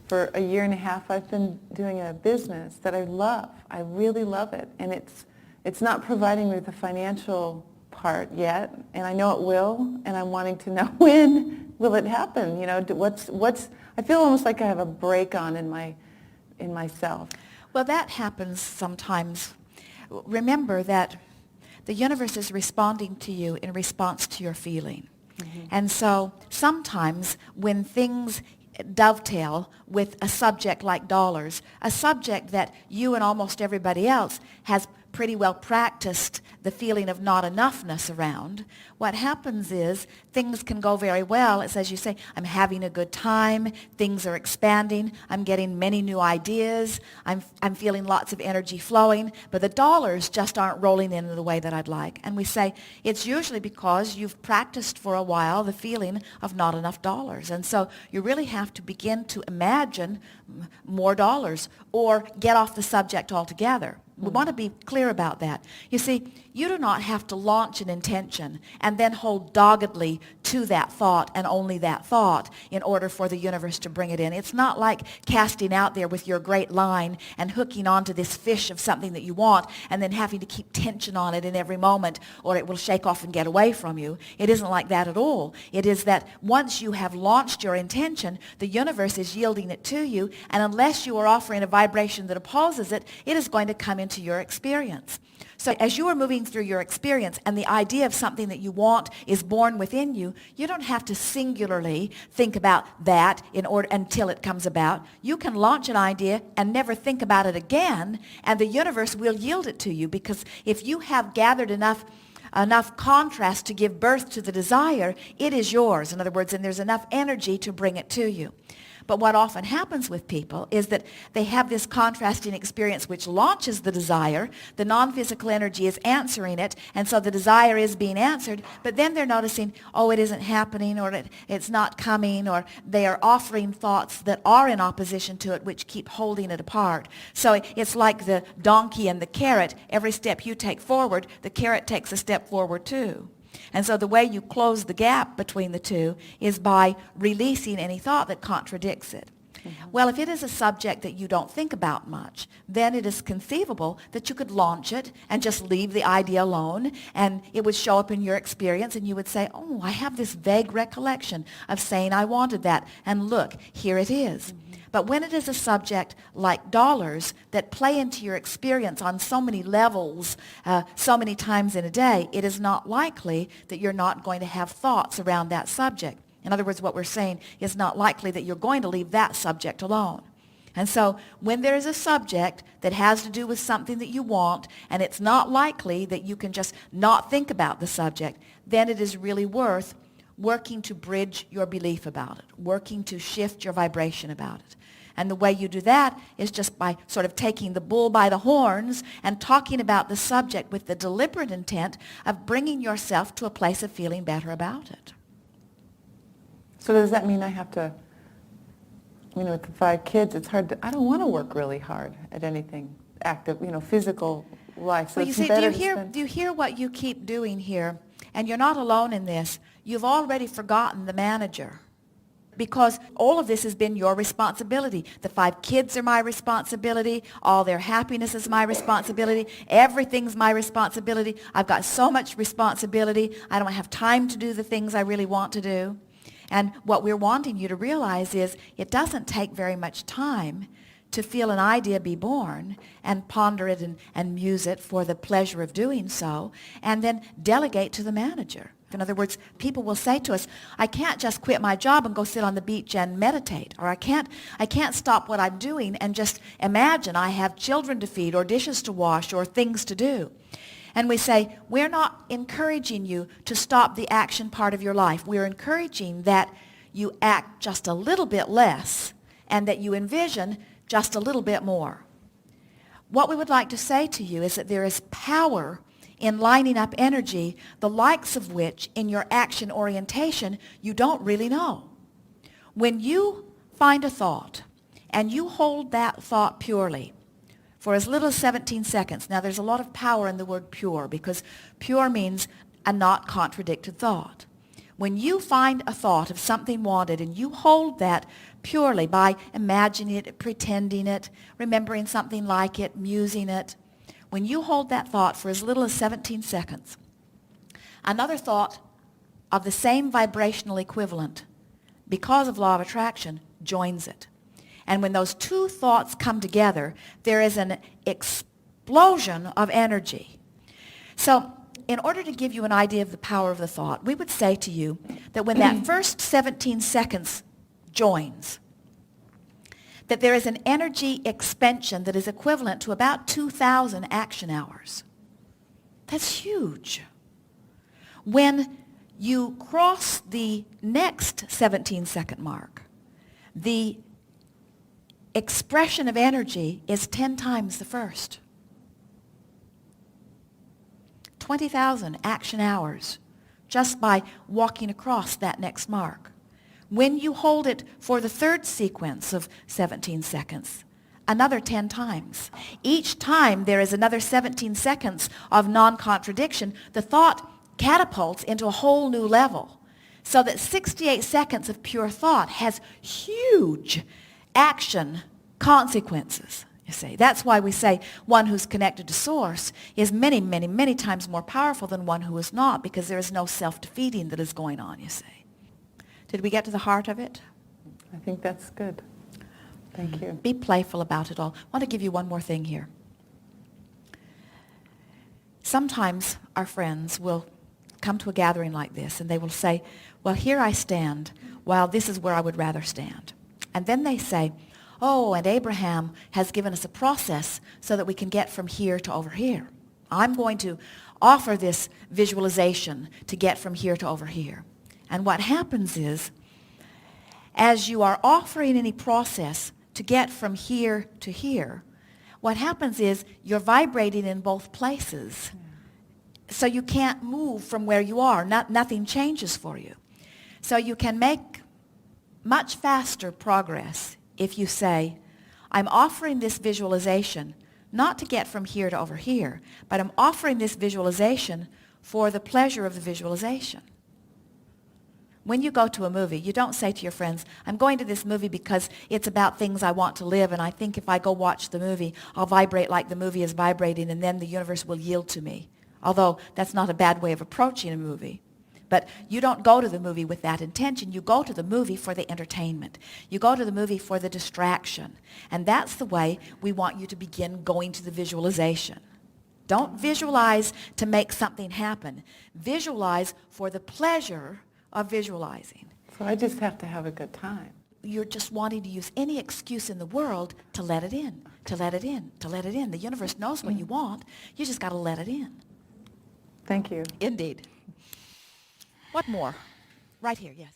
For a year and a half, I've been doing a business that I love. I really love it. And it's not providing me with the financial part yet, and I know it will, and I'm wanting to know when will it happen. You know, I feel almost like I have a brake on in myself. Well, that happens sometimes. Remember that the universe is responding to you in response to your feeling. Mm-hmm. And so sometimes when things dovetail with a subject like dollars, a subject that you and almost everybody else has pretty well practiced the feeling of not enoughness around, what happens is things can go very well. It's as you say, I'm having a good time, things are expanding, I'm getting many new ideas, I'm feeling lots of energy flowing, but the dollars just aren't rolling in the way that I'd like. And we say it's usually because you've practiced for a while the feeling of not enough dollars. And so you really have to begin to imagine more dollars or get off the subject altogether. We want to be clear about that. You see, you do not have to launch an intention and then hold doggedly to that thought and only that thought in order for the universe to bring it in. It's not like casting out there with your great line and hooking onto this fish of something that you want and then having to keep tension on it in every moment or it will shake off and get away from you. It isn't like that at all. It is that once you have launched your intention, the universe is yielding it to you, and unless you are offering a vibration that opposes it, it is going to come into your experience. So as you are moving through your experience and the idea of something that you want is born within you, you don't have to singularly think about that in order until it comes about. You can launch an idea and never think about it again, and the universe will yield it to you, because if you have gathered enough contrast to give birth to the desire, it is yours. In other words, and there's enough energy to bring it to you. But what often happens with people is that they have this contrasting experience which launches the desire. The non-physical energy is answering it, and so the desire is being answered, but then they're noticing, oh, it isn't happening, or it's not coming, or they are offering thoughts that are in opposition to it which keep holding it apart. So it's like the donkey and the carrot. Every step you take forward, the carrot takes a step forward too. And so the way you close the gap between the two is by releasing any thought that contradicts it. Mm-hmm. Well, if it is a subject that you don't think about much, then it is conceivable that you could launch it and just leave the idea alone, and it would show up in your experience, and you would say, oh, I have this vague recollection of saying I wanted that, and look, here it is. Mm-hmm. But when it is a subject like dollars that play into your experience on so many levels, so many times in a day, it is not likely that you're not going to have thoughts around that subject. In other words, what we're saying is not likely that you're going to leave that subject alone. And so when there is a subject that has to do with something that you want, and it's not likely that you can just not think about the subject, then it is really worth working to bridge your belief about it, working to shift your vibration about it. And the way you do that is just by sort of taking the bull by the horns and talking about the subject with the deliberate intent of bringing yourself to a place of feeling better about it. So does that mean I have to, with the 5 kids, it's hard I don't want to work really hard at anything active, physical life. So well, you see, do you hear what you keep doing here? And you're not alone in this. You've already forgotten the manager. Because all of this has been your responsibility. The 5 kids are my responsibility. All their happiness is my responsibility. Everything's my responsibility. I've got so much responsibility. I don't have time to do the things I really want to do. And what we're wanting you to realize is it doesn't take very much time to feel an idea be born and ponder it and muse it for the pleasure of doing so, and then delegate to the manager. In other words, people will say to us, I can't just quit my job and go sit on the beach and meditate, or I can't stop what I'm doing and just imagine I have children to feed or dishes to wash or things to do. And we say, we're not encouraging you to stop the action part of your life. We're encouraging that you act just a little bit less and that you envision just a little bit more. What we would like to say to you is that there is power in lining up energy, the likes of which in your action orientation you don't really know. When you find a thought and you hold that thought purely for as little as 17 seconds, now there's a lot of power in the word pure because pure means a not contradicted thought. When you find a thought of something wanted and you hold that purely by imagining it, pretending it, remembering something like it, musing it, when you hold that thought for as little as 17 seconds, another thought of the same vibrational equivalent, because of law of attraction, joins it. And when those two thoughts come together, there is an explosion of energy. So in order to give you an idea of the power of the thought, we would say to you that when that first 17 seconds joins, that there is an energy expansion that is equivalent to about 2,000 action hours. That's huge. When you cross the next 17-second mark, the expression of energy is 10 times the first. 20,000 action hours just by walking across that next mark. When you hold it for the third sequence of 17 seconds, another 10 times. Each time there is another 17 seconds of non-contradiction. The thought catapults into a whole new level, so that 68 seconds of pure thought has huge action consequences. You see, that's why we say one who's connected to Source is many, many, many times more powerful than one who is not, because there is no self-defeating that is going on, you see. Did we get to the heart of it? I think that's good. Thank you. Be playful about it all. I want to give you one more thing here. Sometimes our friends will come to a gathering like this and they will say, well, here I stand, while this is where I would rather stand. And then they say, oh, and Abraham has given us a process so that we can get from here to over here. I'm going to offer this visualization to get from here to over here. And what happens is, as you are offering any process to get from here to here, what happens is you're vibrating in both places. So you can't move from where you are. Nothing changes for you. So you can make much faster progress if you say, I'm offering this visualization not to get from here to over here, but I'm offering this visualization for the pleasure of the visualization. When you go to a movie, you don't say to your friends, I'm going to this movie because it's about things I want to live, and I think if I go watch the movie, I'll vibrate like the movie is vibrating, and then the universe will yield to me. Although that's not a bad way of approaching a movie. But you don't go to the movie with that intention. You go to the movie for the entertainment. You go to the movie for the distraction. And that's the way we want you to begin going to the visualization. Don't visualize to make something happen. Visualize for the pleasure of visualizing. So I just have to have a good time. You're just wanting to use any excuse in the world to let it in, to let it in, to let it in. The universe knows what you want. You just got to let it in. Thank you. Indeed. What more? Right here, yes.